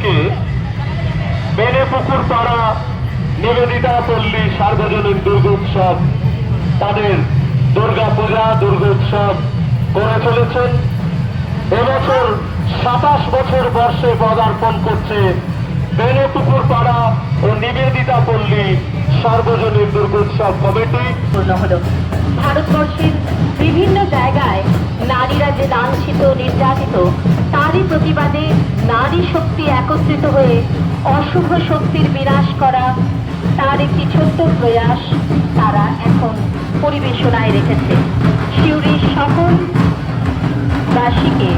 থেকে বেনেপুকুর পাড়া নিবেদিতা পল্লী সার্বজনীন দুর্গোৎসব তাদের দুর্গোৎসব করে চলেছেন। এবছর 27 বছর বর্ষে পদার্পণ করছে বেনেপুকুর পাড়া ও নিবেদিতা পল্লী সার্বজনীন দুর্গোৎসব কমিটি। ভারতবর্ষের বিভিন্ন জায়গায় নারীরা যে লাঞ্ছিত নির্যাতিত তারই প্রতিবাদে নারী শক্তি একত্রিত হয়ে অশুভ শক্তির বিনাশ করা তার একটি ছোট্ট প্রয়াস তারা এখন পরিবেশনায় রেখেছে। সিউড়ির সকল বাসীকে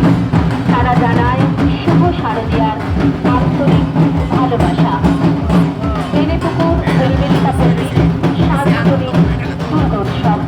তারা জানায় শুভ শারদীয়ার আন্তরিক ভালোবাসা। বেনেপুকুর নিবেদিতা পল্লী সার্বজনীন দুর্গোৎসব।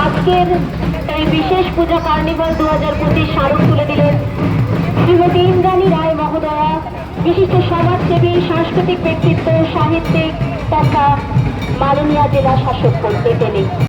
আজকের এই বিশেষ পূজা কার্নিভাল 2025 স্মারক তুলে দিলেন শ্রীমতী ইন্দ্রাণী রায় মহোদয়া, বিশিষ্ট সমাজসেবী, সাংস্কৃতিক ব্যক্তিত্ব, সাহিত্যিক তথা মাননীয় জেলা শাসক তিনি।